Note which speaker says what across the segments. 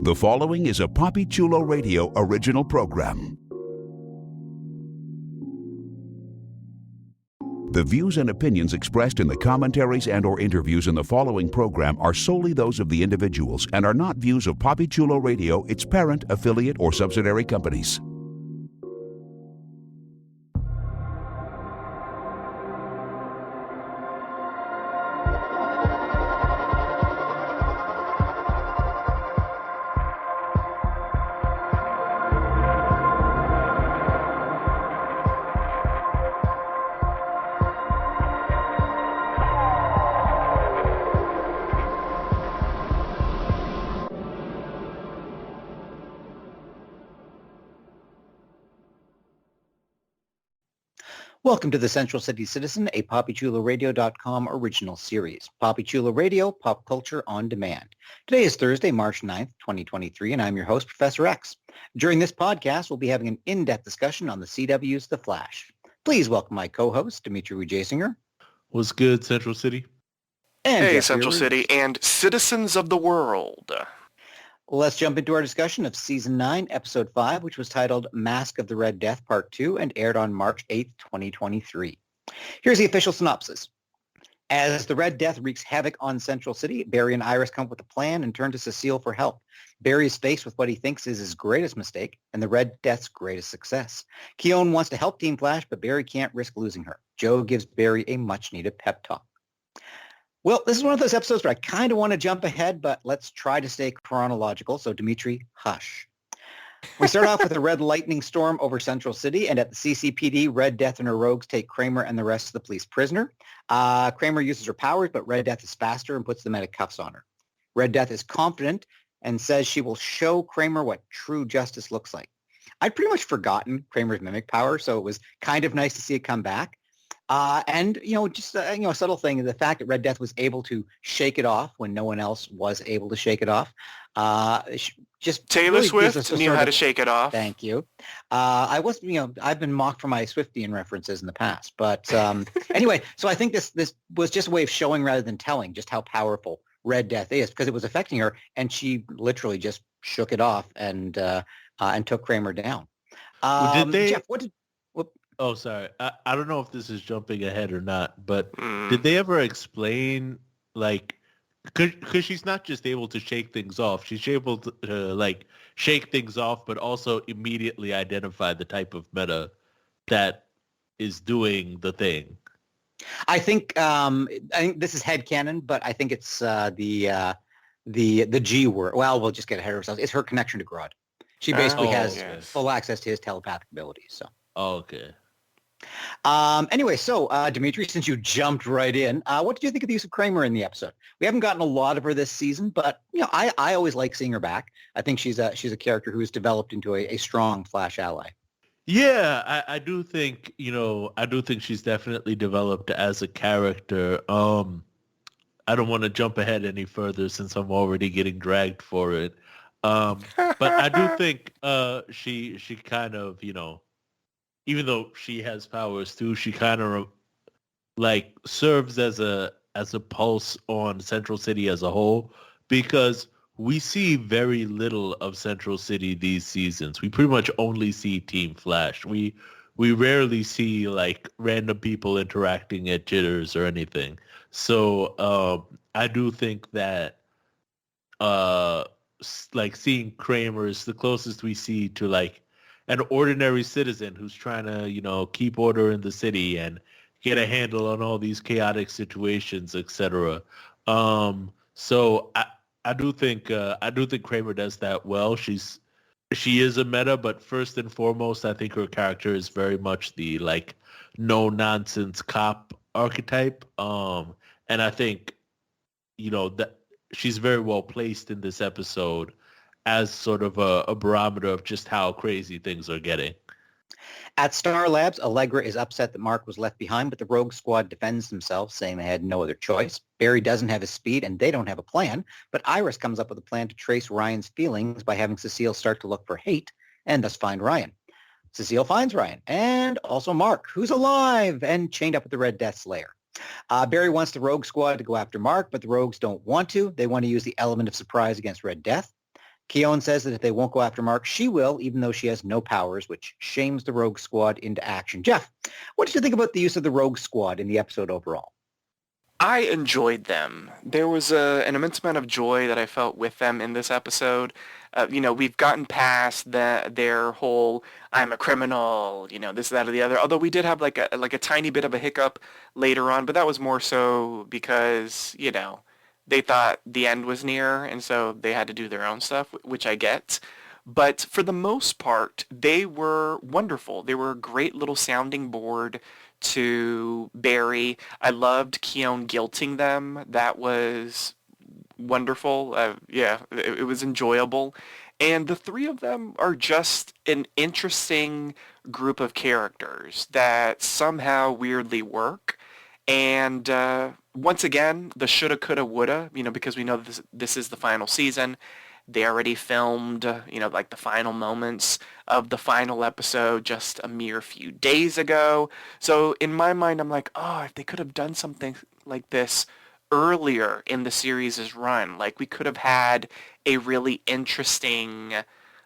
Speaker 1: The following is a Papi Chulo Radio original program. The views and opinions expressed in the commentaries and/or interviews in the following program are solely those of the individuals and are not views of Papi Chulo Radio, its parent, affiliate, or subsidiary companies.
Speaker 2: Welcome to the Central City Citizen, a PapiChuloRadio.com original series. Papi Chulo Radio, pop culture on demand. Today is Thursday, March 9th, 2023, and I'm your host, Professor X. During this podcast, we'll be having an in-depth discussion on the CW's The Flash. Please welcome my co-host, Dimitri Wijasinger.
Speaker 3: What's good, Central City?
Speaker 2: And
Speaker 4: hey,
Speaker 2: Jeffrey
Speaker 4: Central
Speaker 2: Reeves.
Speaker 4: City and citizens of the world.
Speaker 2: Let's jump into our discussion of Season 9, Episode 5, which was titled Mask of the Red Death Part 2 and aired on March 8th, 2023. Here's the official synopsis. As the Red Death wreaks havoc on Central City, Barry and Iris come up with a plan and turn to Cecile for help. Barry is faced with what he thinks is his greatest mistake and the Red Death's greatest success. Keone wants to help Team Flash, but Barry can't risk losing her. Joe gives Barry a much-needed pep talk. Well, this is one of those episodes where I kind of want to jump ahead, but let's try to stay chronological. So, Dimitri, hush. We start off with a red lightning storm over Central City, and at the CCPD, Red Death and her rogues take Kramer and the rest of the police prisoner. Kramer uses her powers, but Red Death is faster and puts the medic cuffs on her. Red Death is confident and says she will show Kramer what true justice looks like. I'd pretty much forgotten Kramer's mimic power, so it was kind of nice to see it come back. And, just a subtle thing, the fact that Red Death was able to shake it off when no one else was able to shake it off. Just
Speaker 4: Taylor
Speaker 2: really gives
Speaker 4: Swift
Speaker 2: us a
Speaker 4: knew
Speaker 2: sort
Speaker 4: how
Speaker 2: of-
Speaker 4: to shake it off.
Speaker 2: Thank you. I've been mocked for my Swiftian references in the past. But anyway, so I think this was just a way of showing rather than telling just how powerful Red Death is, because it was affecting her, and she literally just shook it off and took Kramer down.
Speaker 3: Did they?
Speaker 2: Jeff, what did...
Speaker 3: Oh, sorry. I don't know if this is jumping ahead or not, but
Speaker 4: Hmm.
Speaker 3: did they ever explain, because she's not just able to shake things off, she's able to, shake things off, but also immediately identify the type of meta that is doing the thing.
Speaker 2: I think this is headcanon, but I think it's the G word. Well, we'll just get ahead of ourselves. It's her connection to Grodd. She basically has
Speaker 4: yes.
Speaker 2: full access to his telepathic abilities. So.
Speaker 3: Oh, okay.
Speaker 2: Anyway, so Dimitri, since you jumped right in, what did you think of the use of Kramer in the episode? We haven't gotten a lot of her this season, but I always like seeing her back. I think she's a character who has developed into a strong Flash ally.
Speaker 3: Yeah, I do think, she's definitely developed as a character. I don't want to jump ahead any further since I'm already getting dragged for it. But I do think she kind of, even though she has powers too, she kind of serves as a pulse on Central City as a whole, because we see very little of Central City these seasons. We pretty much only see Team Flash. We rarely see random people interacting at Jitters or anything. So I do think that seeing Kramer is the closest we see to an ordinary citizen who's trying to, keep order in the city and get a handle on all these chaotic situations, etc. So I do think Kramer does that well. She is a meta, but first and foremost, I think her character is very much the no nonsense cop archetype. And I think that she's very well placed in this episode as sort of a barometer of just how crazy things are getting.
Speaker 2: At Star Labs, Allegra is upset that Mark was left behind, but the Rogue Squad defends themselves, saying they had no other choice. Barry doesn't have his speed, and they don't have a plan, but Iris comes up with a plan to trace Ryan's feelings by having Cecile start to look for hate and thus find Ryan. Cecile finds Ryan, and also Mark, who's alive and chained up at the Red Death's lair. Barry wants the Rogue Squad to go after Mark, but the Rogues don't want to. They want to use the element of surprise against Red Death. Keown says that if they won't go after Mark, she will, even though she has no powers, which shames the Rogue Squad into action. Jeff, what did you think about the use of the Rogue Squad in the episode overall?
Speaker 4: I enjoyed them. There was an immense amount of joy that I felt with them in this episode. We've gotten past their whole "I'm a criminal," this, that, or the other. Although we did have like a tiny bit of a hiccup later on, but that was more so because they thought the end was near, and so they had to do their own stuff, which I get. But for the most part, they were wonderful. They were a great little sounding board to Barry. I loved Keown guilting them. That was wonderful. Yeah, it was enjoyable. And the three of them are just an interesting group of characters that somehow weirdly work. And once again, the shoulda, coulda, woulda, because we know this is the final season. They already filmed, like the final moments of the final episode just a mere few days ago. So in my mind, I'm like, oh, if they could have done something like this earlier in the series' run, like we could have had a really interesting,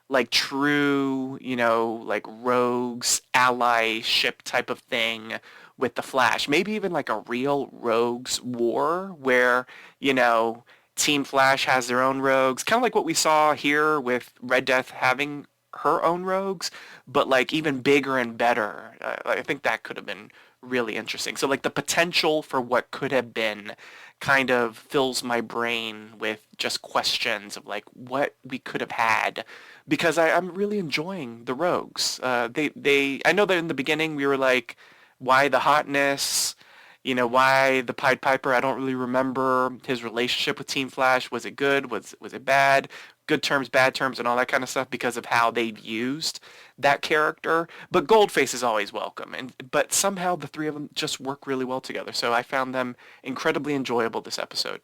Speaker 4: like true, like rogues ally ship type of thing with the Flash. Maybe even like a real rogues war where, Team Flash has their own rogues, kind of like what we saw here with Red Death having her own rogues, but like even bigger and better. I think that could have been really interesting. So like the potential for what could have been kind of fills my brain with just questions of like what we could have had, because I'm really enjoying the rogues. I know that in the beginning we were like, why the hotness? Why the Pied Piper? I don't really remember his relationship with Team Flash. Was it good? Was it bad? Good terms, bad terms, and all that kind of stuff because of how they've used that character. But Goldface is always welcome, but somehow the three of them just work really well together. So I found them incredibly enjoyable this episode.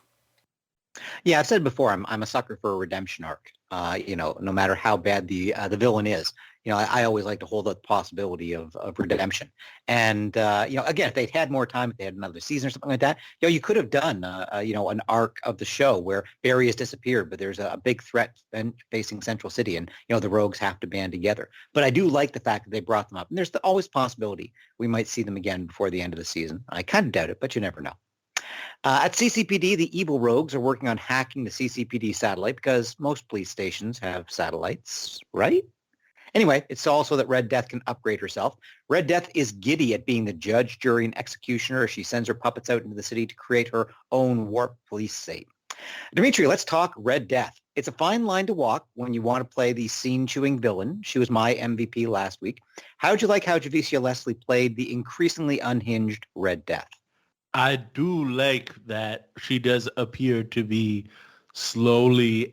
Speaker 2: Yeah, I've said before, I'm a sucker for a redemption arc. No matter how bad the villain is, I always like to hold up the possibility of redemption. And again, if they'd had more time, if they had another season or something like that, you could have done an arc of the show where Barry has disappeared, but there's a big threat facing Central City, and the rogues have to band together. But I do like the fact that they brought them up, and there's always possibility we might see them again before the end of the season. I kind of doubt it, but you never know. At CCPD, the evil rogues are working on hacking the CCPD satellite because most police stations have satellites, right? Anyway, it's also that Red Death can upgrade herself. Red Death is giddy at being the judge, jury, and executioner as she sends her puppets out into the city to create her own warp police state. Dimitri, let's talk Red Death. It's a fine line to walk when you want to play the scene-chewing villain. She was my MVP last week. How'd you like how Javicia Leslie played the increasingly unhinged Red Death?
Speaker 3: I do like that she does appear to be slowly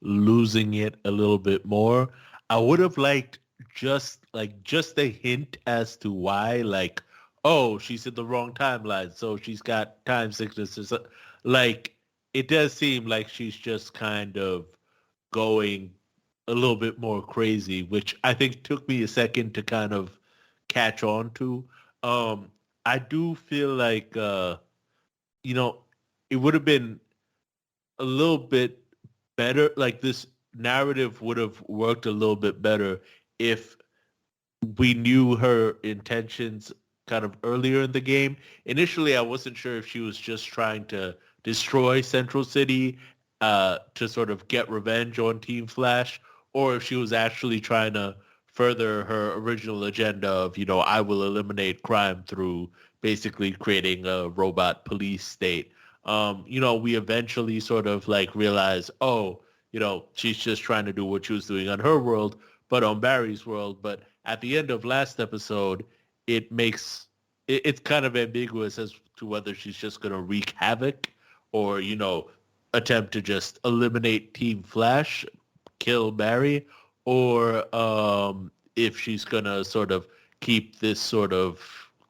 Speaker 3: losing it a little bit more. I would have liked just a hint as to why, like, oh, she's in the wrong timeline, so she's got time sickness or something. Like, it does seem like she's just kind of going a little bit more crazy, which I think took me a second to kind of catch on to. I do feel like, it would have been a little bit better. Like this narrative would have worked a little bit better if we knew her intentions kind of earlier in the game. Initially, I wasn't sure if she was just trying to destroy Central City to sort of get revenge on Team Flash, or if she was actually trying to further her original agenda of, I will eliminate crime through basically creating a robot police state. We eventually sort of like realize, she's just trying to do what she was doing on her world, but on Barry's world. But at the end of last episode, it's kind of ambiguous as to whether she's just going to wreak havoc or, attempt to just eliminate Team Flash, kill Barry, or if she's going to sort of keep this sort of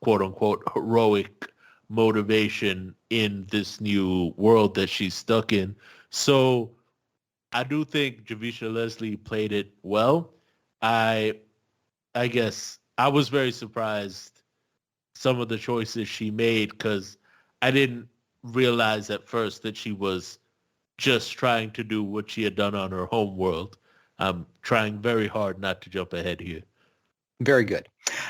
Speaker 3: quote-unquote heroic motivation in this new world that she's stuck in. So I do think Javicia Leslie played it well. I guess I was very surprised some of the choices she made because I didn't realize at first that she was just trying to do what she had done on her home world. I'm trying very hard not to jump ahead here.
Speaker 2: Very good.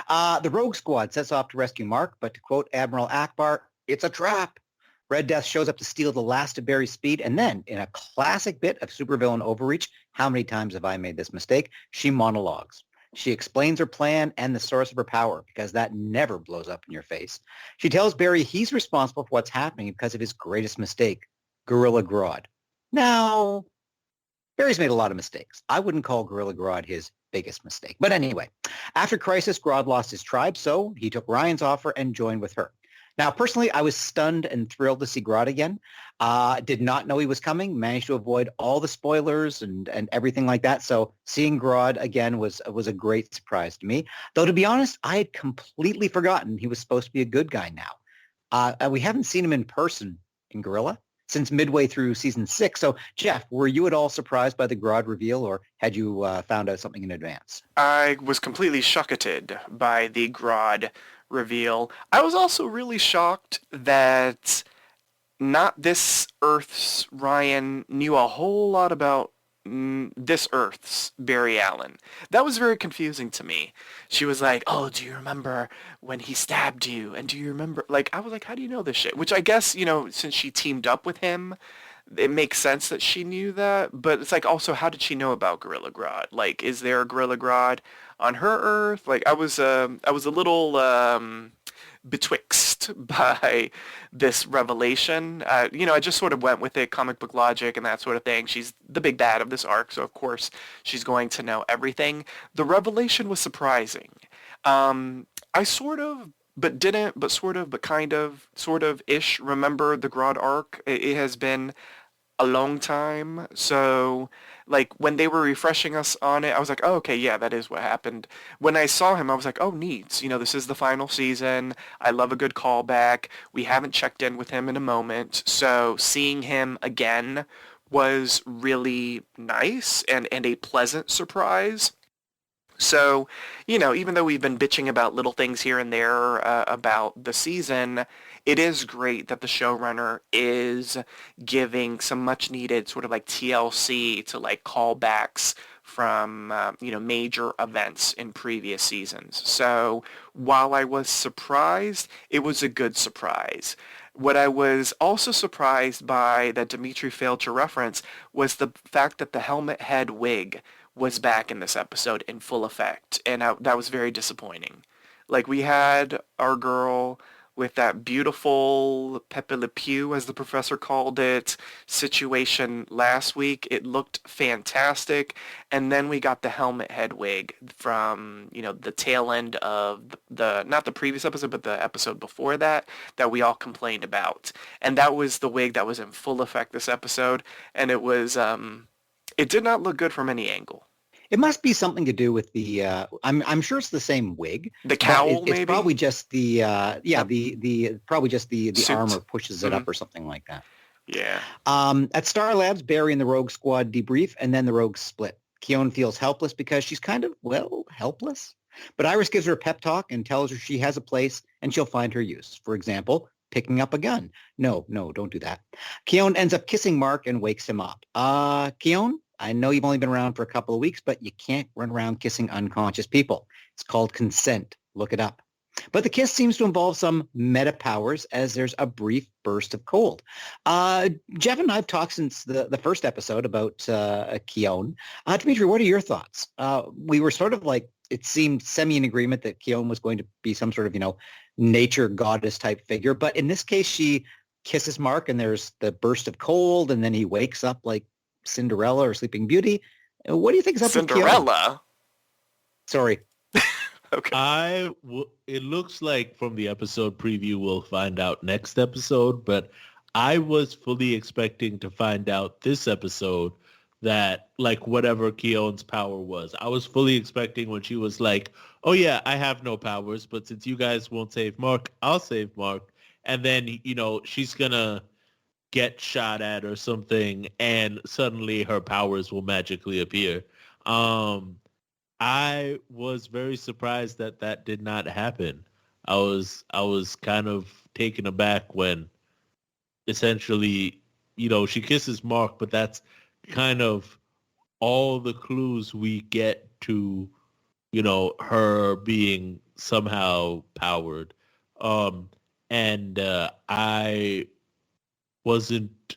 Speaker 2: The Rogue Squad sets off to rescue Mark, but to quote Admiral Akbar, it's a trap. Red Death shows up to steal the last of Barry's speed, and then, in a classic bit of supervillain overreach, how many times have I made this mistake? She monologues. She explains her plan and the source of her power, because that never blows up in your face. She tells Barry he's responsible for what's happening because of his greatest mistake, Gorilla Grodd. Now, Barry's made a lot of mistakes. I wouldn't call Gorilla Grodd his biggest mistake. But anyway, after Crisis, Grodd lost his tribe, so he took Ryan's offer and joined with her. Now, personally, I was stunned and thrilled to see Grodd again. Did not know he was coming, managed to avoid all the spoilers and everything like that. So seeing Grodd again was a great surprise to me. Though, to be honest, I had completely forgotten he was supposed to be a good guy now. We haven't seen him in person in Gorilla since midway through season 6. So, Jeff, were you at all surprised by the Grodd reveal, or had you found out something in advance?
Speaker 4: I was completely shocked by the Grodd reveal. I was also really shocked that not this Earth's Ryan knew a whole lot about this Earth's Barry Allen. That was very confusing to me. She was like, oh, do you remember when he stabbed you? And do you remember, like, I was like, how do you know this shit? Which I guess, you know, since she teamed up with him, it makes sense that she knew that. But it's like, also, how did she know about Gorilla Grodd? Like, is there a Gorilla Grodd on her Earth? Like, I was a little betwixt by this revelation. You know, I just sort of went with it, comic book logic and that sort of thing. She's the big bad of this arc, so of course she's going to know everything. The revelation was surprising. I sort of, but didn't, but sort of, but kind of, sort of-ish remember the Grodd arc. It has been a long time, so like when they were refreshing us on it, I was like, oh, okay, yeah, that is what happened. When I saw him, I was like, oh, neat. You know, this is the final season. I love a good callback. We haven't checked in with him in a moment, so seeing him again was really nice and a pleasant surprise. So, you know, even though we've been bitching about little things here and there about the season, it is great that the showrunner is giving some much needed sort of like TLC to like callbacks from, you know, major events in previous seasons. So while I was surprised, it was a good surprise. What I was also surprised by that Dimitri failed to reference was the fact that the helmet head wig was back in this episode in full effect, and that was very disappointing. Like, we had our girl with that beautiful Pepe Le Pew, as the professor called it, situation last week. It looked fantastic, and then we got the helmet head wig from, you know, the tail end of the not the previous episode, but the episode before that we all complained about. And that was the wig that was in full effect this episode, and it was, it did not look good from any angle.
Speaker 2: It must be something to do with the. I'm sure it's the same wig.
Speaker 4: The cowl,
Speaker 2: it's
Speaker 4: maybe.
Speaker 2: Probably just the. Probably just the
Speaker 4: Suit.
Speaker 2: armor pushes it up or something like that.
Speaker 4: Yeah.
Speaker 2: At Star Labs, Barry and the Rogue Squad debrief, and then the Rogues split. Keone feels helpless because she's kind of, well, helpless. But Iris gives her a pep talk and tells her she has a place and she'll find her use. For example, picking up a gun. No, don't do that. Keone ends up kissing Mark and wakes him up. Keone, I know you've only been around for a couple of weeks, but you can't run around kissing unconscious people. It's called consent. Look it up. But the kiss seems to involve some meta powers as there's a brief burst of cold. Jeff and I have talked since the first episode about Keone. Dimitri, what are your thoughts? We were sort of like, it seemed semi in agreement that Keone was going to be some sort of, nature goddess type figure. But in this case, she kisses Mark and there's the burst of cold and then he wakes up like Cinderella or Sleeping Beauty. What do you think is up with Keone?
Speaker 4: Cinderella?
Speaker 2: Sorry.
Speaker 4: Okay.
Speaker 3: It looks like from the episode preview we'll find out next episode, but I was fully expecting to find out this episode that like whatever Keone's power was. I was fully expecting when she was like, oh yeah, I have no powers, but since you guys won't save Mark, I'll save Mark. And then, she's gonna get shot at or something and suddenly her powers will magically appear. I was very surprised that did not happen. I was kind of taken aback when essentially, she kisses Mark, but that's kind of all the clues we get to, her being somehow powered. And wasn't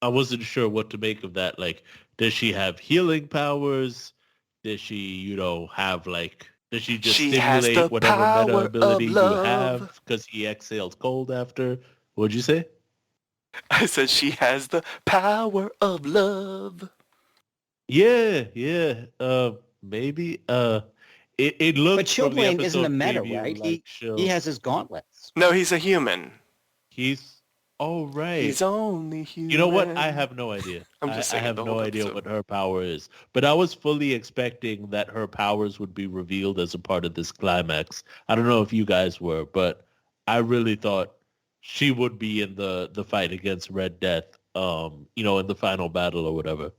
Speaker 3: I wasn't sure what to make of that. Like, does she have healing powers? Does she, have does she just
Speaker 4: She has the
Speaker 3: stimulate whatever meta
Speaker 4: power
Speaker 3: ability
Speaker 4: of
Speaker 3: you
Speaker 4: love.
Speaker 3: have because he exhales cold after? What'd you say?
Speaker 4: I said she has the power of love.
Speaker 3: Yeah. Maybe. It
Speaker 2: But
Speaker 3: looks from the
Speaker 2: Chilblain isn't a
Speaker 3: episode
Speaker 2: meta,
Speaker 3: preview
Speaker 2: right?
Speaker 3: like
Speaker 2: He has his gauntlets.
Speaker 4: No, he's a human.
Speaker 3: he's all right.
Speaker 4: He's only human.
Speaker 3: You know what? I have no idea.
Speaker 4: I'm just
Speaker 3: I
Speaker 4: saying
Speaker 3: have
Speaker 4: the
Speaker 3: no
Speaker 4: whole
Speaker 3: idea
Speaker 4: episode.
Speaker 3: what her power is. But I was fully expecting that her powers would be revealed as a part of this climax. I don't know if you guys were, but I really thought she would be in the fight against Red Death, in the final battle or whatever.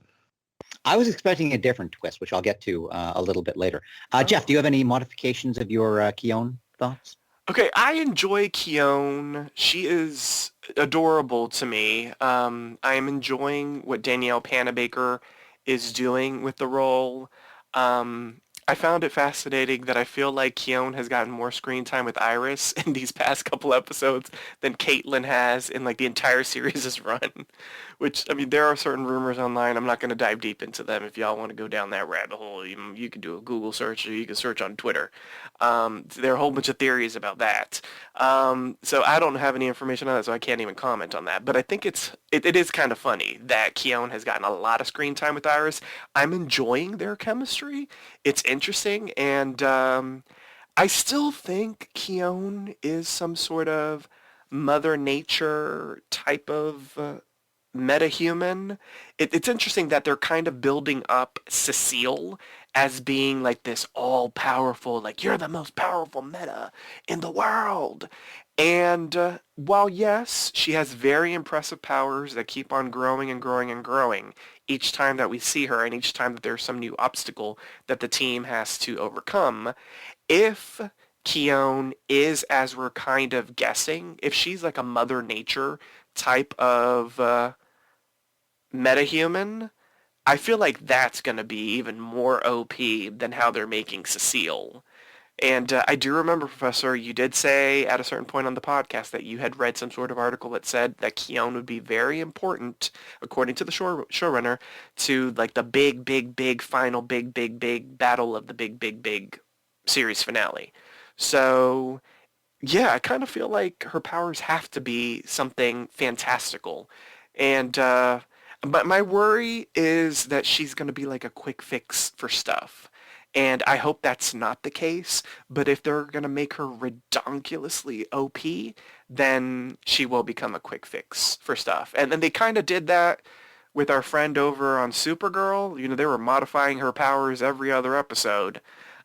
Speaker 2: I was expecting a different twist, which I'll get to a little bit later. Jeff, do you have any modifications of your Kion thoughts?
Speaker 4: Okay, I enjoy Kion. She is adorable to me. I am enjoying what Danielle Panabaker is doing with the role. I found it fascinating that I feel like Kion has gotten more screen time with Iris in these past couple episodes than Caitlin has in the entire series' run. Which, I mean, there are certain rumors online. I'm not going to dive deep into them. If y'all want to go down that rabbit hole, you can do a Google search or you can search on Twitter. There are a whole bunch of theories about that. So I don't have any information on that, so I can't even comment on that. But I think it is kind of funny that Kion has gotten a lot of screen time with Iris. I'm enjoying their chemistry. It's interesting, and I still think Kion is some sort of Mother Nature type of metahuman. It's interesting that they're kind of building up Cecile as being this all-powerful, you're the most powerful meta in the world. And while yes, she has very impressive powers that keep on growing and growing and growing each time that we see her and each time that there's some new obstacle that the team has to overcome, if Kion is, as we're kind of guessing, if she's like a Mother Nature type of metahuman, I feel like that's going to be even more OP than how they're making Cecile. And I do remember, Professor, you did say at a certain point on the podcast that you had read some sort of article that said that Kion would be very important, according to the showrunner, to the big final big battle of the big series finale. So yeah, I kind of feel like her powers have to be something fantastical. And but my worry is that she's going to be like a quick fix for stuff. And I hope that's not the case, but if they're going to make her redonkulously OP, then she will become a quick fix for stuff. And then they kind of did that with our friend over on Supergirl. They were modifying her powers every other episode.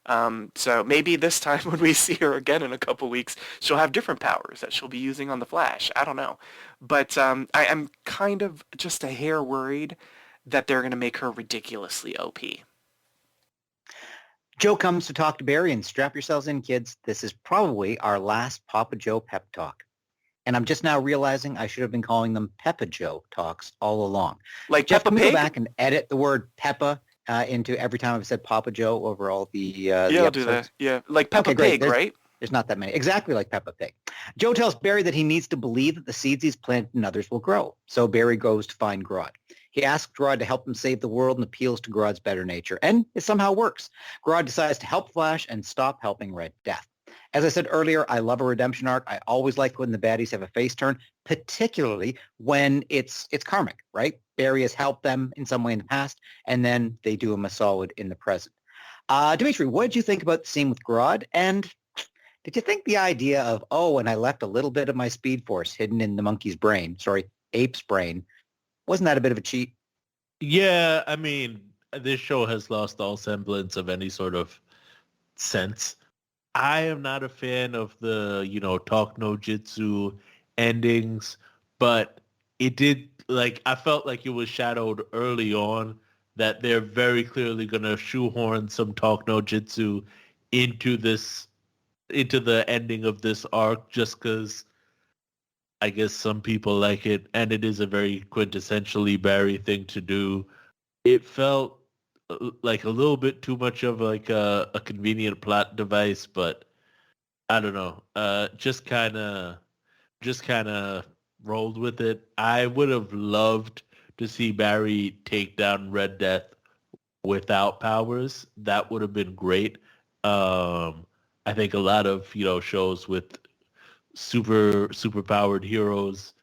Speaker 4: So maybe this time when we see her again in a couple weeks, she'll have different powers that she'll be using on the Flash. I don't know. But I'm kind of just a hair worried that they're going to make her ridiculously OP.
Speaker 2: Joe comes to talk to Barry, and strap yourselves in, kids. This is probably our last Papa Joe pep talk. And I'm just now realizing I should have been calling them Peppa Joe talks all along.
Speaker 4: Like
Speaker 2: Jeff,
Speaker 4: Peppa
Speaker 2: can we
Speaker 4: Pig?
Speaker 2: go back and edit the word Peppa into every time I've said Papa Joe over all the
Speaker 4: Yeah,
Speaker 2: the
Speaker 4: I'll
Speaker 2: episodes?
Speaker 4: do that. Yeah, like Peppa
Speaker 2: Okay, great.
Speaker 4: Pig, right?
Speaker 2: There's not that many. Exactly like Peppa Pig. Joe tells Barry that he needs to believe that the seeds he's planted in others will grow. So Barry goes to find Grodd. He asks Grodd to help him save the world and appeals to Grodd's better nature. And it somehow works. Grodd decides to help Flash and stop helping Red Death. As I said earlier, I love a redemption arc. I always like when the baddies have a face turn, particularly when it's karmic, right? Barry has helped them in some way in the past, and then they do him a solid in the present. Dimitri, what did you think about the scene with Grodd? And did you think the idea of, and I left a little bit of my Speed Force hidden in the ape's brain, wasn't that a bit of a cheat?
Speaker 3: Yeah, I mean, this show has lost all semblance of any sort of sense. I am not a fan of the, talk no jitsu endings, but it did, I felt like it was shadowed early on that they're very clearly going to shoehorn some talk no jitsu into the ending of this arc just because I guess some people like it, and it is a very quintessentially Barry thing to do. It felt like a little bit too much of like a convenient plot device, but I don't know. Just kind of rolled with it. I would have loved to see Barry take down Red Death without powers. That would have been great. I think a lot of shows with super powered heroes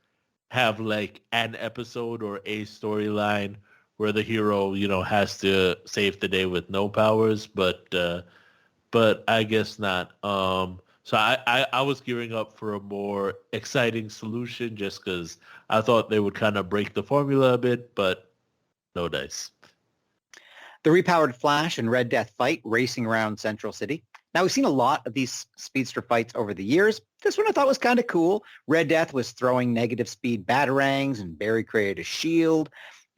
Speaker 3: have like an episode or a storyline where the hero has to save the day with no powers, but I guess not. So I was gearing up for a more exciting solution just because I thought they would kind of break the formula a bit, but no dice.
Speaker 2: The repowered Flash and Red Death fight racing around Central City. Now, we've seen a lot of these speedster fights over the years. This one I thought was kind of cool. Red Death was throwing negative speed batarangs, and Barry created a shield.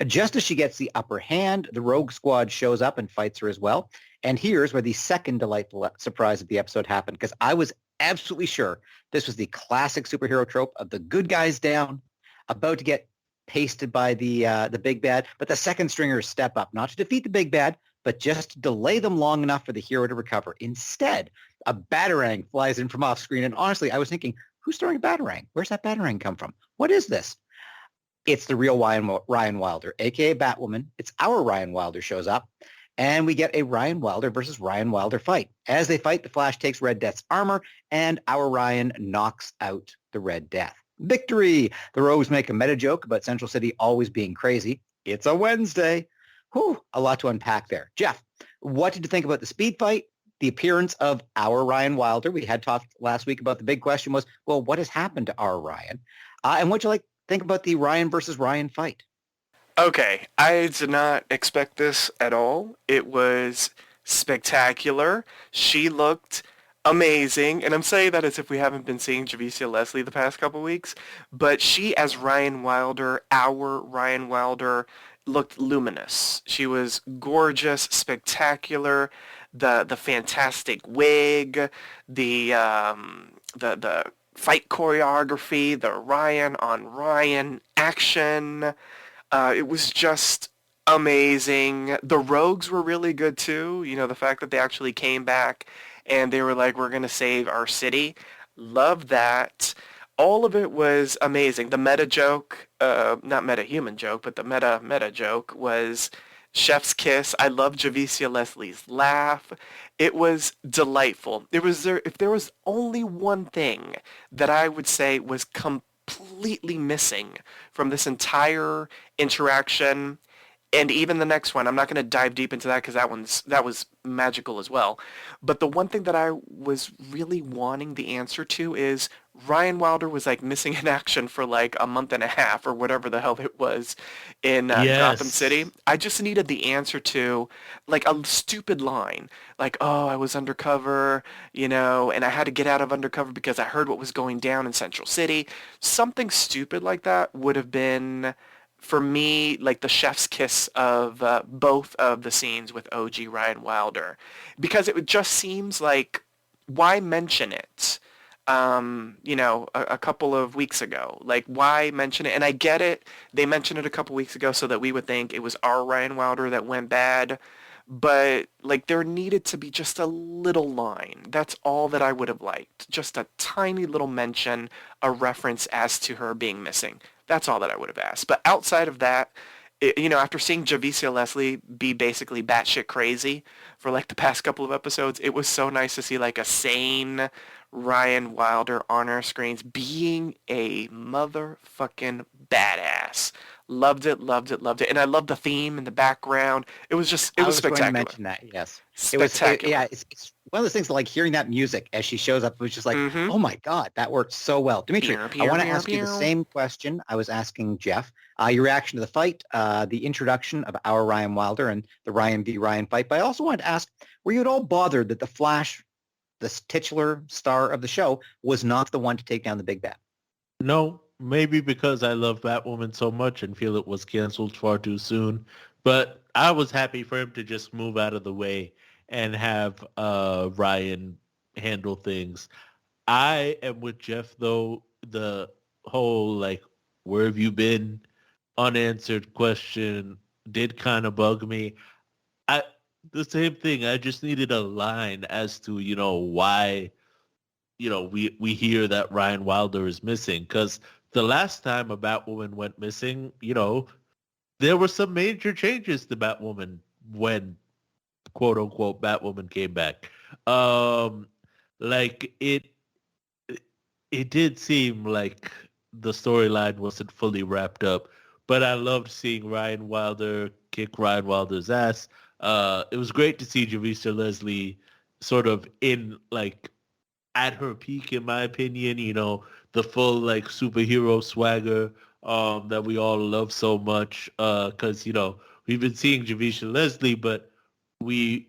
Speaker 2: Just as she gets the upper hand, the Rogue Squad shows up and fights her as well. And here's where the second delightful surprise of the episode happened, because I was absolutely sure this was the classic superhero trope of the good guys down, about to get pasted by the big bad, but the second stringers step up, not to defeat the big bad, but just to delay them long enough for the hero to recover. Instead, a batarang flies in from off screen, and honestly, I was thinking, who's throwing a batarang? Where's that batarang come from? What is this? It's the real Ryan Wilder, aka Batwoman. It's our Ryan Wilder shows up, and we get a Ryan Wilder versus Ryan Wilder fight. As they fight, the Flash takes Red Death's armor, and our Ryan knocks out the Red Death. Victory! The Rogues make a meta joke about Central City always being crazy. It's a Wednesday. Whew, a lot to unpack there. Jeff, what did you think about the speed fight, the appearance of our Ryan Wilder? We had talked last week about the big question was, well, what has happened to our Ryan? And what you think about the Ryan versus Ryan fight?
Speaker 4: Okay, I did not expect this at all. It was spectacular. She looked amazing, and I'm saying that as if we haven't been seeing Javicia Leslie the past couple weeks, but she as Ryan Wilder, our Ryan Wilder, looked luminous. She was gorgeous, spectacular, the fantastic wig, the fight choreography, the Ryan on Ryan action. It was just amazing. The Rogues were really good too. The fact that they actually came back and they were like, we're going to save our city. Love that. All of it was amazing. The meta joke, not meta-human joke, but the meta joke was Chef's Kiss. I love Javicia Leslie's laugh. It was delightful. If there was only one thing that I would say was completely missing from this entire interaction, and even the next one, I'm not going to dive deep into that because that was magical as well. But the one thing that I was really wanting the answer to is Ryan Wilder was like missing in action for like a month and a half or whatever the hell it was in Gotham City. I just needed the answer to like a stupid line like, oh, I was undercover, and I had to get out of undercover because I heard what was going down in Central City. Something stupid like that would have been, for me, like the chef's kiss of both of the scenes with OG Ryan Wilder, because it just seems like, why mention it? A couple of weeks ago, like why mention it? And I get it. They mentioned it a couple weeks ago so that we would think it was our Ryan Wilder that went bad. But like there needed to be just a little line. That's all that I would have liked. Just a tiny little mention, a reference as to her being missing. That's all that I would have asked. But outside of that, after seeing Javicia Leslie be basically batshit crazy for like the past couple of episodes, it was so nice to see like a sane Ryan Wilder on our screens being a motherfucking badass. Loved it. And I loved the theme in the background. It was spectacular. I was going to
Speaker 2: mention that, yes.
Speaker 4: Spectacular.
Speaker 2: It's one of those things like hearing that music as she shows up, it was just like, oh my God, that worked so well. Dimitri, I want to ask you the same question I was asking Jeff. Your reaction to the fight, the introduction of our Ryan Wilder and the Ryan v. Ryan fight. But I also wanted to ask, were you at all bothered that the Flash, the titular star of the show, was not the one to take down the big bad?
Speaker 3: No, maybe because I love Batwoman so much and feel it was canceled far too soon. But I was happy for him to just move out of the way and have Ryan handle things. I am with Jeff, though. The whole like where have you been unanswered question did kind of bug me. I the same thing. I just needed a line as to, why, we hear that Ryan Wilder is missing. Because the last time a Batwoman went missing, there were some major changes to Batwoman when quote unquote Batwoman came back. Like it did seem like the storyline wasn't fully wrapped up, but I loved seeing Ryan Wilder kick Ryan Wilder's ass. It was great to see Javicia Leslie sort of in like at her peak, in my opinion. The full like superhero swagger that we all love so much. Because we've been seeing Javicia Leslie, but we've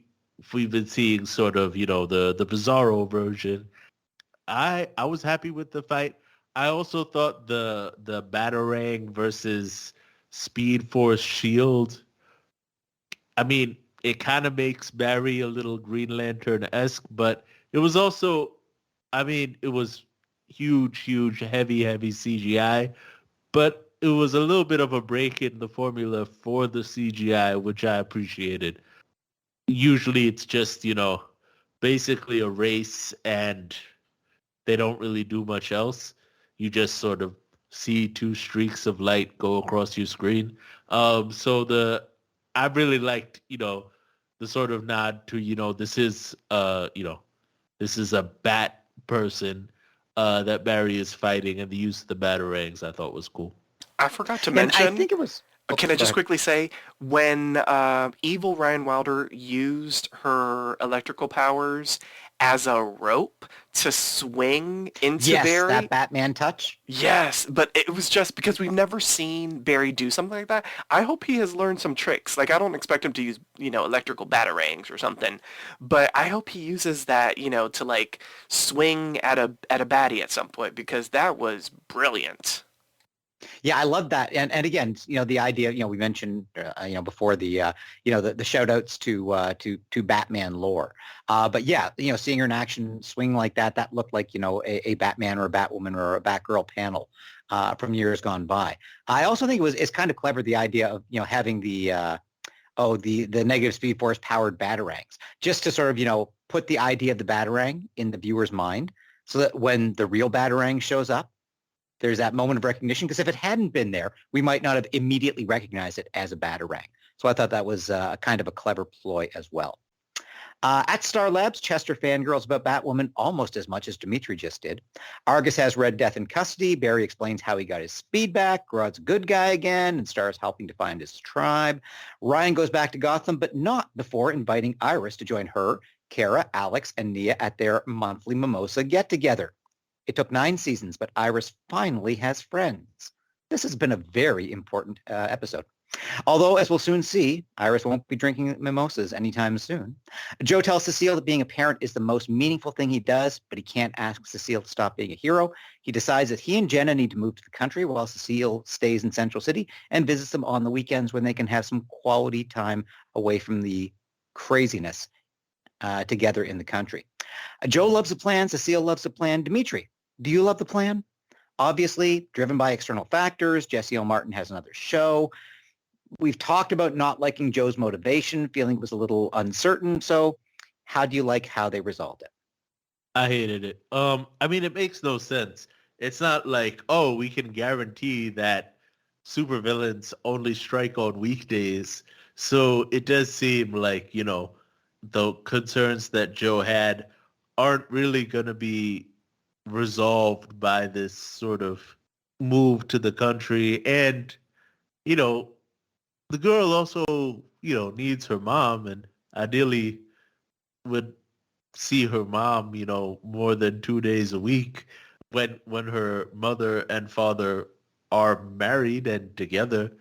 Speaker 3: been seeing sort of the Bizarro version. I was happy with the fight. I also thought the Batarang versus Speed Force Shield. I mean, it kind of makes Barry a little Green Lantern-esque, but it was also, I mean, it was huge, heavy CGI, but it was a little bit of a break in the formula for the CGI, which I appreciated. Usually it's just, basically a race and they don't really do much else. You just sort of see two streaks of light go across your screen. I really liked, the sort of nod to, this is a bat person that Barry is fighting, and the use of the batarangs I thought was cool.
Speaker 4: I forgot to
Speaker 2: And
Speaker 4: mention.
Speaker 2: I think it was.
Speaker 4: Can I
Speaker 2: Go
Speaker 4: just
Speaker 2: ahead.
Speaker 4: quickly say, when evil Ryan Wilder used her electrical powers as a rope to swing into
Speaker 2: Yes,
Speaker 4: Barry?
Speaker 2: that Batman touch.
Speaker 4: Yes, but it was just because we've never seen Barry do something like that. I hope he has learned some tricks. Like, I don't expect him to use, electrical batarangs or something, but I hope he uses that, to like swing at a baddie at some point, because that was brilliant.
Speaker 2: Yeah, I love that. And again, the idea, we mentioned, before the shout outs to Batman lore. But yeah, seeing her in action swing like that looked like, a Batman or a Batwoman or a Batgirl panel from years gone by. I also think it's kind of clever, the idea of, having the negative Speed Force powered batarangs, just to sort of, put the idea of the batarang in the viewer's mind so that when the real batarang shows up, there's that moment of recognition, because if it hadn't been there, we might not have immediately recognized it as a Batarang. So I thought that was kind of a clever ploy as well. At Star Labs, Chester fangirls about Batwoman almost as much as Dimitri just did. Argus has Red Death in custody. Barry explains how he got his speed back. Grodd's a good guy again, and Star's helping to find his tribe. Ryan goes back to Gotham, but not before inviting Iris to join her, Kara, Alex, and Nia at their monthly mimosa get-together. It took 9 seasons, but Iris finally has friends. This has been a very important episode. Although, as we'll soon see, Iris won't be drinking mimosas anytime soon. Joe tells Cecile that being a parent is the most meaningful thing he does, but he can't ask Cecile to stop being a hero. He decides that he and Jenna need to move to the country while Cecile stays in Central City and visits them on the weekends when they can have some quality time away from the craziness together in the country. Joe loves the plan. Cecile loves the plan. Dimitri, do you love the plan? Obviously, driven by external factors. Jesse L. Martin has another show. We've talked about not liking Joe's motivation, feeling it was a little uncertain. So how do you like how they resolved it?
Speaker 3: I hated it. I mean, it makes no sense. It's not like, oh, we can guarantee that supervillains only strike on weekdays. So it does seem like, the concerns that Joe had aren't really going to be resolved by this sort of move to the country. And, the girl also, needs her mom, and ideally would see her mom, more than 2 days a week when her mother and father are married and together.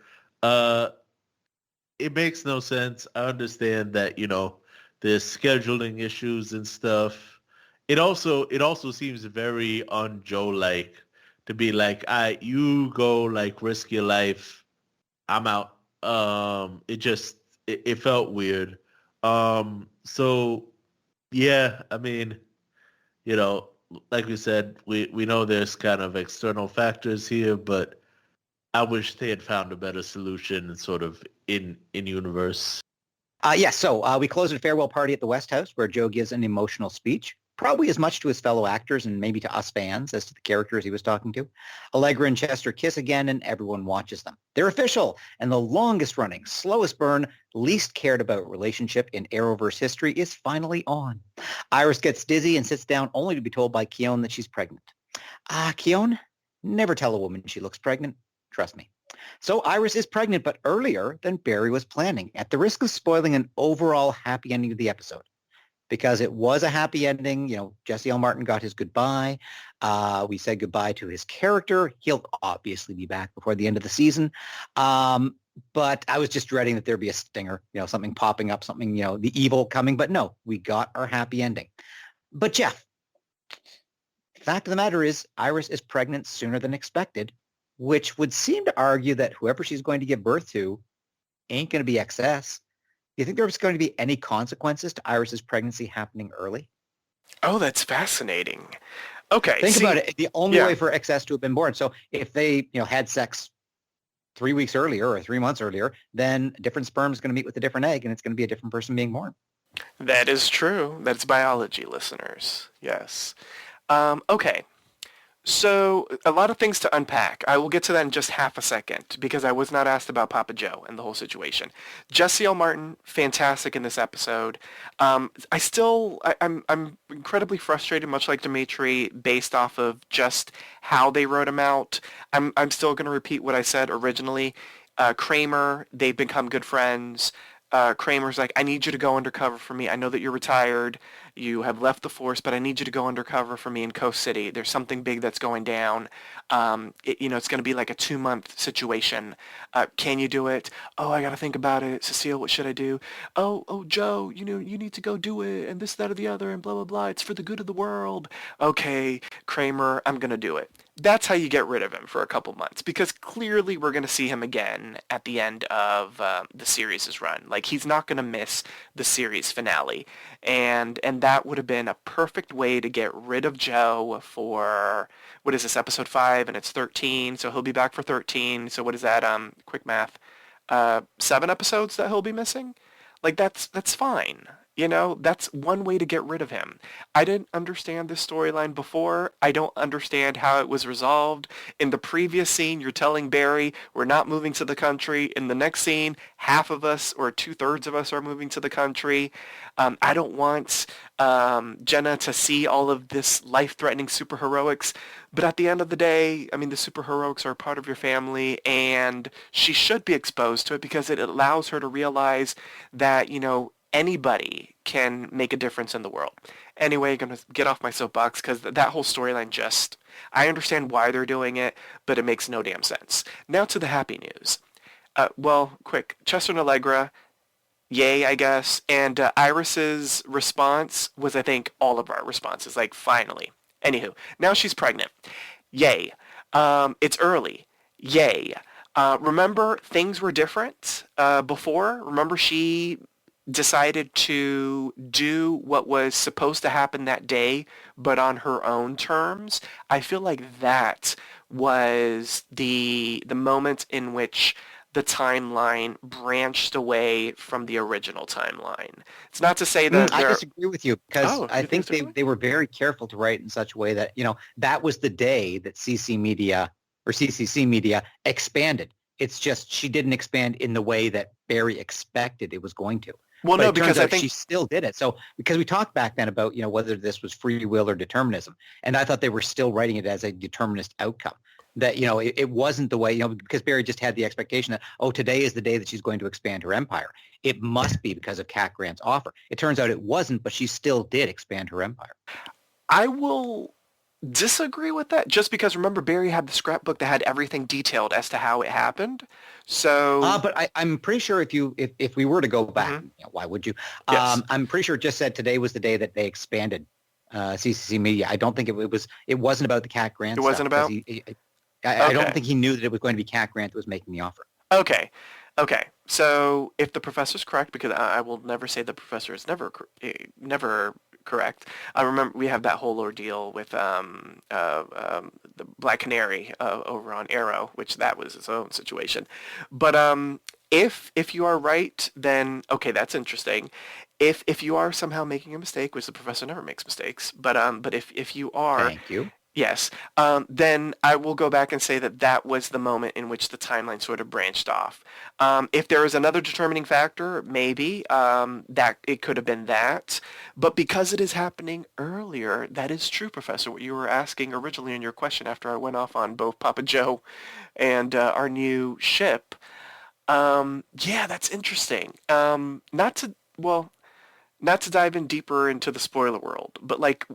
Speaker 3: It makes no sense. I understand that, there's scheduling issues and stuff. It also seems very un-Joe-like to be like, you go like risk your life. I'm out. It felt weird. So yeah, I mean, like we said, we know there's kind of external factors here, but I wish they had found a better solution sort of in universe.
Speaker 2: So we close at a farewell party at the West House where Joe gives an emotional speech, probably as much to his fellow actors and maybe to us fans as to the characters he was talking to. Allegra and Chester kiss again and everyone watches them. They're official, and the longest running, slowest burn, least cared about relationship in Arrowverse history is finally on. Iris gets dizzy and sits down only to be told by Keone that she's pregnant. Keone, never tell a woman she looks pregnant. Trust me. So Iris is pregnant, but earlier than Barry was planning, at the risk of spoiling an overall happy ending of the episode. Because it was a happy ending. Jesse L. Martin got his goodbye. We said goodbye to his character. He'll obviously be back before the end of the season. But I was just dreading that there'd be a stinger, something popping up, something, the evil coming. But no, we got our happy ending. But Jeff, fact of the matter is Iris is pregnant sooner than expected, which would seem to argue that whoever she's going to give birth to ain't going to be XS. Do you think there's going to be any consequences to Iris's pregnancy happening early?
Speaker 4: Oh, that's fascinating. Okay.
Speaker 2: Think about it. The only way for XS to have been born. So if they, had sex 3 weeks earlier or 3 months earlier, then a different sperm is going to meet with a different egg, and it's going to be a different person being born.
Speaker 4: That is true. That's biology, listeners. Yes. Okay. So a lot of things to unpack. I will get to that in just half a second because I was not asked about Papa Joe and the whole situation. Jesse L. Martin, fantastic in this episode. I'm incredibly frustrated, much like Dimitri, based off of just how they wrote him out. I'm still going to repeat what I said originally. Kramer, they've become good friends. Kramer's like, I need you to go undercover for me. I know that you're retired. You have left the force, but I need you to go undercover for me in Coast City. There's something big that's going down. It's going to be like a 2-month situation. Can you do it? Oh, I got to think about it. Cecile, what should I do? Oh, Joe, you need to go do it and this, that, or the other and blah, blah, blah. It's for the good of the world. Okay, Kramer, I'm going to do it. That's how you get rid of him for a couple months because clearly we're going to see him again at the end of the series' run. Like, he's not going to miss the series finale. And that would have been a perfect way to get rid of Joe for, what is this, episode 5, and it's 13, so he'll be back for 13. So what is that, quick math, 7 episodes that he'll be missing? Like, that's fine. That's one way to get rid of him. I didn't understand this storyline before. I don't understand how it was resolved. In the previous scene, you're telling Barry, we're not moving to the country. In the next scene, half of us or 2/3 of us are moving to the country. I don't want Jenna to see all of this life-threatening superheroics. But at the end of the day, I mean, the superheroics are a part of your family, and she should be exposed to it because it allows her to realize that, anybody can make a difference in the world. Anyway, I'm going to get off my soapbox because that whole storyline I understand why they're doing it, but it makes no damn sense. Now to the happy news. Quick. Chester and Allegra, yay, I guess. And Iris's response was, I think, all of our responses. Like, finally. Anywho, now she's pregnant. Yay. It's early. Yay. Remember, things were different before? Remember, she decided to do what was supposed to happen that day, but on her own terms. I feel like that was the moment in which the timeline branched away from the original timeline. It's not to say that
Speaker 2: I disagree with you because I think they were very careful to write in such a way that, that was the day that CC Media or CCC Media expanded. It's just she didn't expand in the way that Barry expected it was going to.
Speaker 4: Well, no, because I think
Speaker 2: she still did it. So because we talked back then about, whether this was free will or determinism. And I thought they were still writing it as a determinist outcome. That, it wasn't the way, because Barry just had the expectation that, today is the day that she's going to expand her empire. It must be because of Cat Grant's offer. It turns out it wasn't, but she still did expand her empire.
Speaker 4: I will disagree with that just because, remember, Barry had the scrapbook that had everything detailed as to how it happened. So,
Speaker 2: but I'm pretty sure if we were to go back, why would you?
Speaker 4: Yes.
Speaker 2: I'm pretty sure it just said today was the day that they expanded CCC Media. I don't think it wasn't about the Cat Grant.
Speaker 4: It wasn't about.
Speaker 2: I don't think he knew that it was going to be Cat Grant that was making the offer.
Speaker 4: Okay. So if the professor's correct, because I will never say the professor is never correct? I remember we have that whole ordeal with the Black Canary over on Arrow, which that was its own situation. But if you are right, then okay, that's interesting. If you are somehow making a mistake, which the professor never makes mistakes, but if you are,
Speaker 2: Thank you.
Speaker 4: yes, then I will go back and say that that was the moment in which the timeline sort of branched off. If there is another determining factor, maybe that it could have been that. But because it is happening earlier, that is true, Professor. What you were asking originally in your question after I went off on both Papa Joe and our new ship. Yeah, that's interesting. Not to dive in deeper into the spoiler world, but like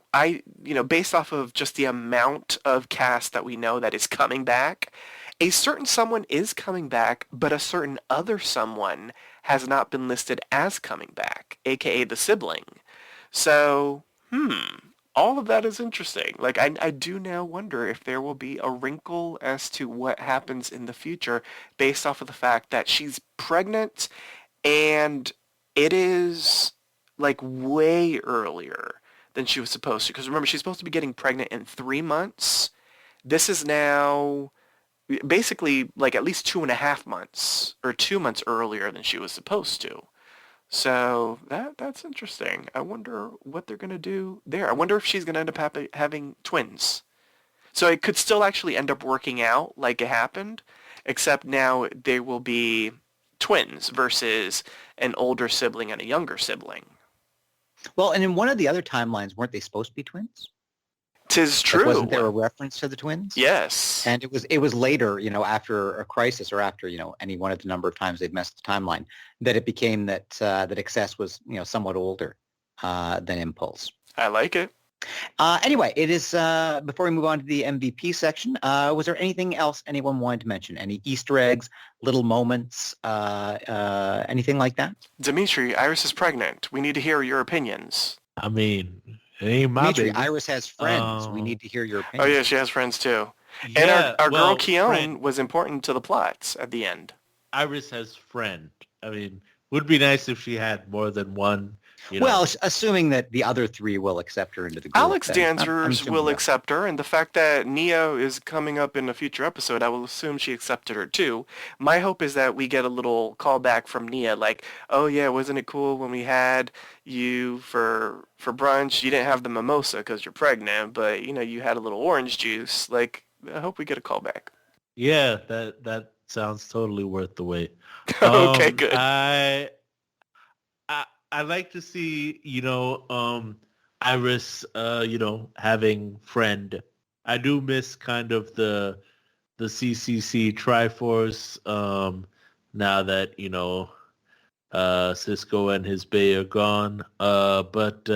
Speaker 4: based off of just the amount of cast that we know that is coming back, a certain someone is coming back, but a certain other someone has not been listed as coming back, aka the sibling. So, all of that is interesting. Like, I do now wonder if there will be a wrinkle as to what happens in the future based off of the fact that she's pregnant and it is like way earlier than she was supposed to. Because remember, she's supposed to be getting pregnant in 3 months. This is now basically like at least 2.5 months or 2 months earlier than she was supposed to. So that's interesting. I wonder what they're going to do there. I wonder if she's going to end up having twins. So it could still actually end up working out like it happened, except now they will be twins versus an older sibling and a younger sibling.
Speaker 2: Well, and in one of the other timelines, weren't they supposed to be twins?
Speaker 4: 'Tis true.
Speaker 2: Like, wasn't there a reference to the twins?
Speaker 4: Yes.
Speaker 2: And it was later, after a crisis or after, any one of the number of times they've messed the timeline, that it became that Excess was, somewhat older than Impulse.
Speaker 4: I like it.
Speaker 2: Anyway, it is, before we move on to the MVP section, was there anything else anyone wanted to mention? Any Easter eggs, little moments, anything like that?
Speaker 4: Dimitri, Iris is pregnant. We need to hear your opinions.
Speaker 3: I mean, it ain't my
Speaker 2: Dimitri,
Speaker 3: baby.
Speaker 2: Iris has friends. We need to hear your opinion.
Speaker 4: Oh, yeah, she has friends too. And
Speaker 3: Yeah,
Speaker 4: our
Speaker 3: well,
Speaker 4: girl Keone
Speaker 3: friend.
Speaker 4: was important to the plots at the end.
Speaker 3: Iris has friend. I mean, would be nice if she had more than one.
Speaker 2: Well, assuming that the other three will accept her into the group.
Speaker 4: Alex
Speaker 2: then. I'm
Speaker 4: Danzers
Speaker 2: assuming
Speaker 4: will
Speaker 2: that.
Speaker 4: accept her, and the fact that Neo is coming up in a future episode, I will assume she accepted her too. My hope is that we get a little callback from Nia, like, oh yeah, wasn't it cool when we had you for brunch? You didn't have the mimosa because you're pregnant, but you had a little orange juice. Like, I hope we get a callback.
Speaker 3: Yeah, that sounds totally worth the wait.
Speaker 4: Okay, good.
Speaker 3: I like to see, Iris, having friend. I do miss kind of the CCC Triforce, now that, Cisco and his Bay are gone. But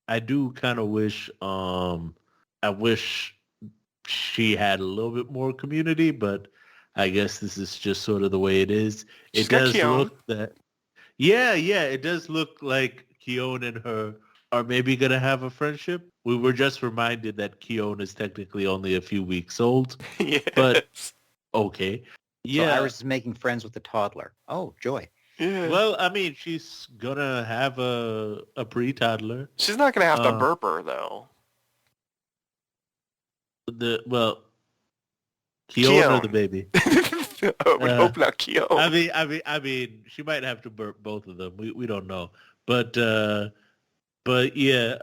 Speaker 3: I do kind of wish, I wish she had a little bit more community, but I guess this is just sort of the way it is.
Speaker 4: She's
Speaker 3: It
Speaker 4: got
Speaker 3: does
Speaker 4: Keone.
Speaker 3: look that. Yeah, it does look like Keone and her are maybe going to have a friendship. We were just reminded that Keone is technically only a few weeks old.
Speaker 4: Yes.
Speaker 3: But okay.
Speaker 2: So
Speaker 3: Yeah.
Speaker 2: Iris is making friends with the toddler. Oh, joy.
Speaker 4: Yeah.
Speaker 3: Well, I mean, she's going to have a pre-toddler.
Speaker 4: She's not going to have to burp her, though.
Speaker 3: Keone or
Speaker 4: Keone.
Speaker 3: the baby.
Speaker 4: I would hope not Keone.
Speaker 3: I mean, she might have to burp both of them. We don't know, but yeah,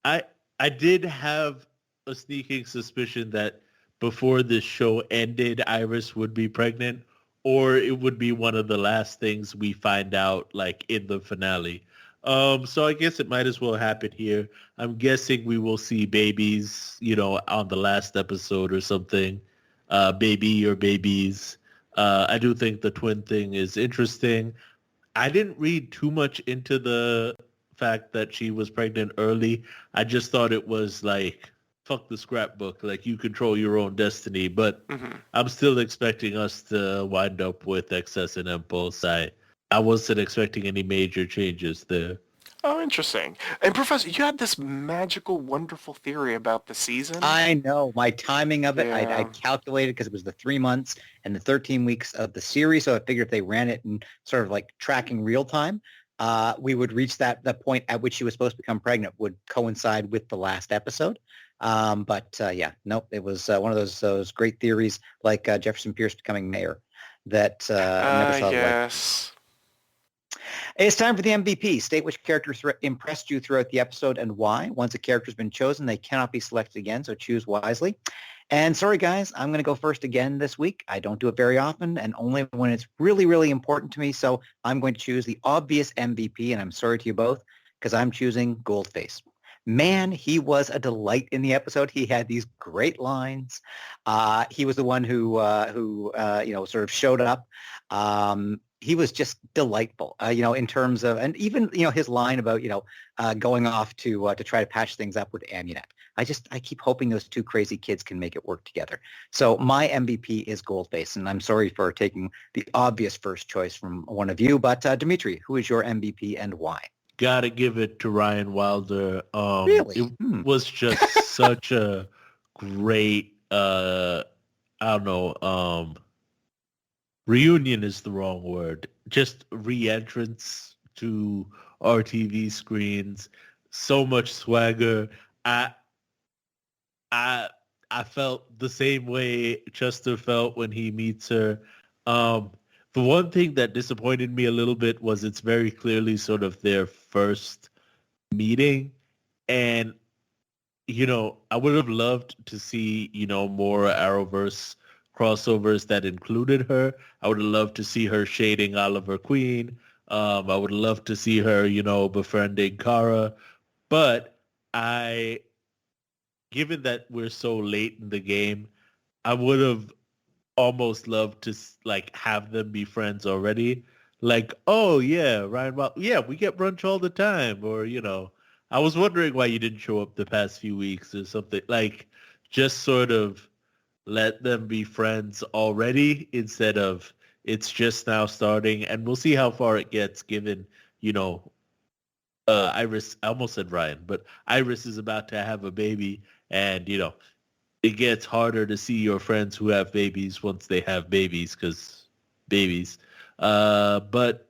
Speaker 3: I did have a sneaking suspicion that before this show ended, Iris would be pregnant, or it would be one of the last things we find out, like in the finale. So I guess it might as well happen here. I'm guessing we will see babies, on the last episode or something. Baby or babies. I do think the twin thing is interesting. I didn't read too much into the fact that she was pregnant early. I just thought it was like, fuck the scrapbook, like you control your own destiny. But I'm still expecting us to wind up with Excess and Impulse. I wasn't expecting any major changes there.
Speaker 4: Oh, interesting. And Professor, you had this magical, wonderful theory about the season.
Speaker 2: I know. My timing of it, I
Speaker 4: Yeah.
Speaker 2: calculated because it was the 3 months and the 13 weeks of the series. So I figured if they ran it in sort of like tracking real time, we would reach that the point at which she was supposed to become pregnant would coincide with the last episode. Nope, it was one of those great theories like Jefferson Pierce becoming mayor that never saw the light.
Speaker 4: Yes.
Speaker 2: It's time for the MVP. State which character impressed you throughout the episode and why. Once a character's been chosen, they cannot be selected again, so choose wisely. And sorry, guys, I'm going to go first again this week. I don't do it very often and only when it's really, really important to me. So I'm going to choose the obvious MVP, and I'm sorry to you both because I'm choosing Goldface. Man, he was a delight in the episode. He had these great lines. He was the one who sort of showed up. He was just delightful, in terms of, and even, his line about, going off to try to patch things up with Amunet. I keep hoping those two crazy kids can make it work together. So my MVP is Goldface, and I'm sorry for taking the obvious first choice from one of you, but Dimitri, who is your MVP and why?
Speaker 3: Gotta give it to Ryan Wilder.
Speaker 2: Really?
Speaker 3: It was just such a great, reunion is the wrong word. Just re-entrance to our TV screens. So much swagger. I felt the same way Chester felt when he meets her. The one thing that disappointed me a little bit was it's very clearly sort of their first meeting. And, I would have loved to see, more Arrowverse crossovers that included her. I would have loved to see her shading Oliver Queen. I would love to see her, befriending Kara. But given that we're so late in the game, I would have almost loved to have them be friends already. Like, oh yeah, Ryan, yeah, we get brunch all the time. Or, I was wondering why you didn't show up the past few weeks or something. Like, just sort of let them be friends already instead of it's just now starting. And we'll see how far it gets given, Iris, I almost said Ryan, but Iris is about to have a baby and, it gets harder to see your friends who have babies once they have babies because babies. But,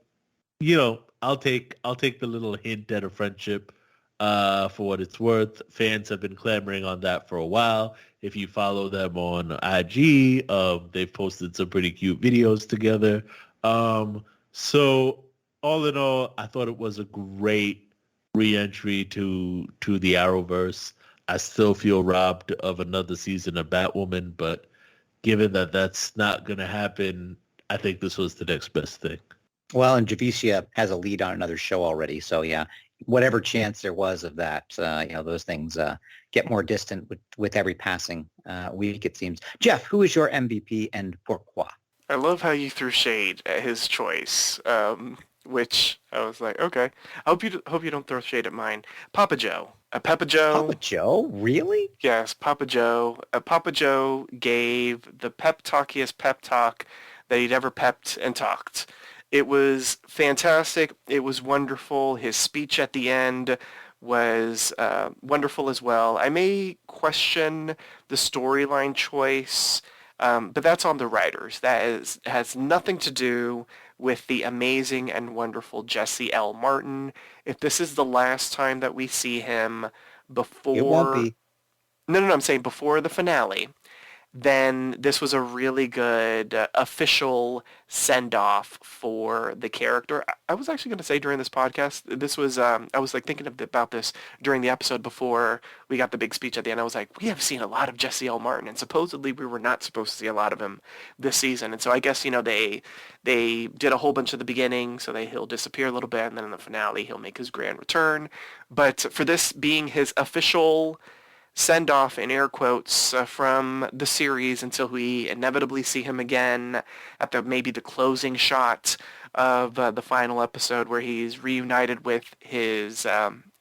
Speaker 3: I'll take the little hint at a friendship for what it's worth. Fans have been clamoring on that for a while. If you follow them on IG, they've posted some pretty cute videos together. So all in all, I thought it was a great re-entry to the Arrowverse. I still feel robbed of another season of Batwoman, but given that that's not going to happen, I think this was the next best thing.
Speaker 2: Well, and Javicia has a lead on another show already, so yeah, whatever chance there was of that, those things get more distant with every passing week, it seems. Jeff, who is your MVP and pourquoi?
Speaker 4: I love how you threw shade at his choice, which I was like, okay. I hope you don't throw shade at mine. Papa Joe. Papa Joe.
Speaker 2: Papa Joe? Really?
Speaker 4: Yes, Papa Joe. Papa Joe gave the pep talkiest pep talk that he'd ever pepped and talked. It was fantastic. It was wonderful. His speech at the end was wonderful as well. I may question the storyline choice, but that's on the writers. That has nothing to do with the amazing and wonderful Jesse L. Martin. If this is the last time that we see him before...
Speaker 2: It won't be.
Speaker 4: No, I'm saying before the finale, then this was a really good official send-off for the character. I was actually going to say during this podcast, this was, I was thinking about this during the episode before we got the big speech at the end. I was like, we have seen a lot of Jesse L. Martin, and supposedly we were not supposed to see a lot of him this season. And so I guess, they did a whole bunch at the beginning, so he'll disappear a little bit, and then in the finale he'll make his grand return. But for this being his official send off in air quotes from the series until we inevitably see him again at maybe the closing shot of the final episode where he's reunited with his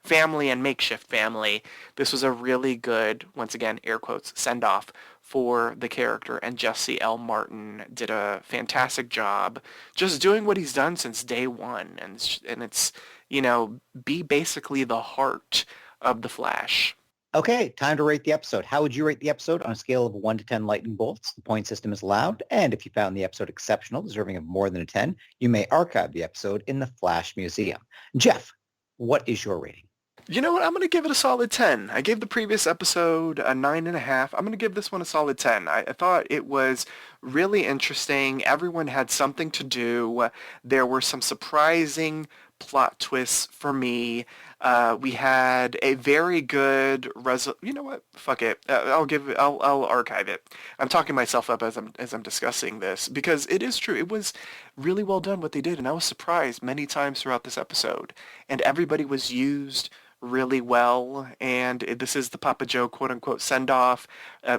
Speaker 4: family and makeshift family. This was a really good, once again, air quotes, send off for the character, and Jesse L. Martin did a fantastic job just doing what he's done since day one, and it's be basically the heart of the Flash.
Speaker 2: Okay, time to rate the episode. How would you rate the episode on a scale of 1 to 10 lightning bolts? The point system is allowed, and if you found the episode exceptional, deserving of more than a 10, you may archive the episode in the Flash Museum. Jeff, what is your rating?
Speaker 4: You know what? I'm going to give it a solid 10. I gave the previous episode a 9.5. I'm going to give this one a solid 10. I thought it was really interesting. Everyone had something to do. There were some surprising plot twists for me. We had a very good you know what? Fuck it. I'll archive it. I'm talking myself up as I'm discussing this because it is true. It was really well done what they did, and I was surprised many times throughout this episode. And everybody was used really well, and this is the Papa Joe quote-unquote send-off.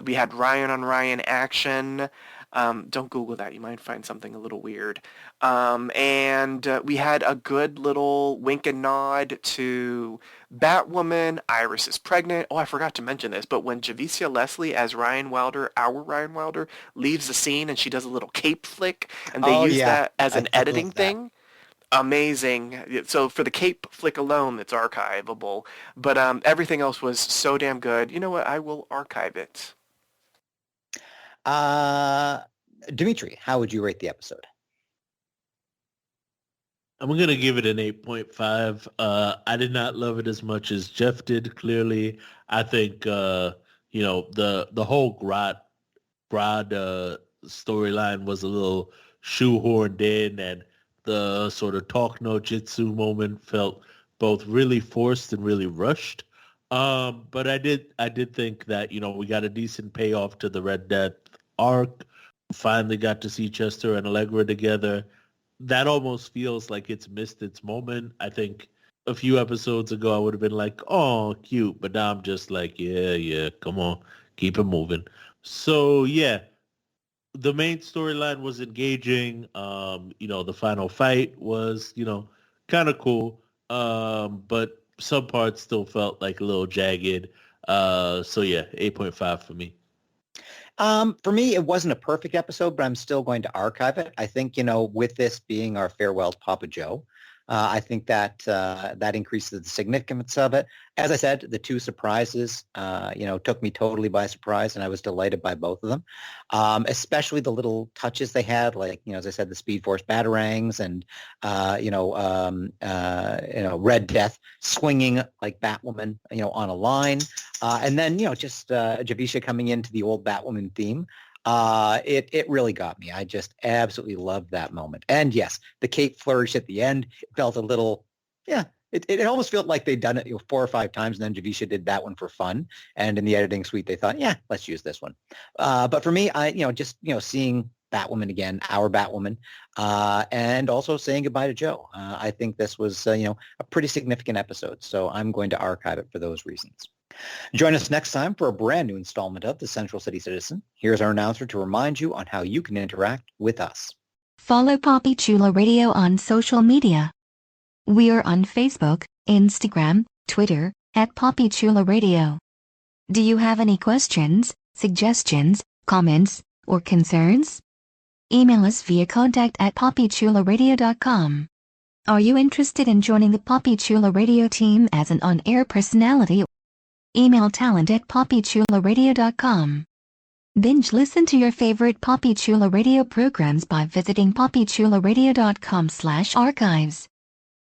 Speaker 4: We had Ryan on Ryan action. Don't Google that. You might find something a little weird. And we had a good little wink and nod to Batwoman. Iris is pregnant. Oh, I forgot to mention this, but when Javicia Leslie as Ryan Wilder, our Ryan Wilder, leaves the scene and she does a little cape flick, and they use that as an editing thing. Amazing. So for the cape flick alone, it's archivable. But everything else was so damn good. You know what? I will archive it.
Speaker 2: Dimitri, how would you rate the episode?
Speaker 3: I'm going to give it an 8.5. I did not love it as much as Jeff did, clearly. I think, the whole Grodd storyline was a little shoehorned in, and the sort of talk no jitsu moment felt both really forced and really rushed. But I did think that, we got a decent payoff to the Red Death arc. Finally got to see Chester and Allegra together. That almost feels like it's missed its moment. I think a few episodes ago I would have been like, oh, cute. But now I'm just like, yeah, come on, keep it moving. So, yeah. The main storyline was engaging. The final fight was, kind of cool. But some parts still felt like a little jagged. 8.5 for me.
Speaker 2: For me, it wasn't a perfect episode, but I'm still going to archive it. I think, with this being our farewell to Papa Joe, I think that that increases the significance of it. As I said, the two surprises, took me totally by surprise, and I was delighted by both of them, especially the little touches they had, like, as I said, the Speed Force batarangs and, Red Death swinging like Batwoman, on a line. And then, just Javicia coming into the old Batwoman theme. It really got me. I just absolutely loved that moment. And yes, the cape flourish at the end felt a little, it almost felt like they'd done it 4 or 5 times, and then Javicia did that one for fun. And in the editing suite, they thought, let's use this one. But for me, seeing Batwoman again, our Batwoman, and also saying goodbye to Joe. I think this was, a pretty significant episode. So I'm going to archive it for those reasons. Join us next time for a brand new installment of The Central City Citizen. Here's our announcer to remind you on how you can interact with us.
Speaker 5: Follow Papi Chulo Radio on social media. We are on Facebook, Instagram, Twitter, at Papi Chulo Radio. Do you have any questions, suggestions, comments, or concerns? Email us via contact@papichuloradio.com. Are you interested in joining the Papi Chulo Radio team as an on-air personality? Email talent@papichuloradio.com. Binge listen to your favorite Papi Chulo Radio programs by visiting papichuloradio.com/archives.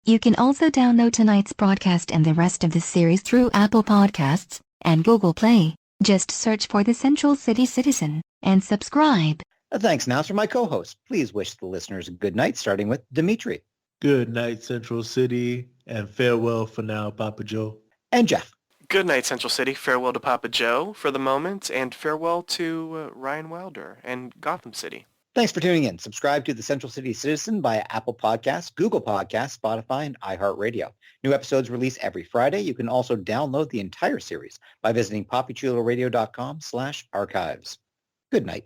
Speaker 5: You can also download tonight's broadcast and the rest of the series through Apple Podcasts and Google Play. Just search for The Central City Citizen and subscribe.
Speaker 2: Thanks, announcer. My co-host, please wish the listeners a good night, starting with Dimitri.
Speaker 3: Good night, Central City, and farewell for now, Papa Joe.
Speaker 2: And Jeff.
Speaker 4: Good night, Central City. Farewell to Papa Joe for the moment, and farewell to Ryan Wilder and Gotham City.
Speaker 2: Thanks for tuning in. Subscribe to The Central City Citizen via Apple Podcasts, Google Podcasts, Spotify, and iHeartRadio. New episodes release every Friday. You can also download the entire series by visiting papichuloradio.com/archives. Good night.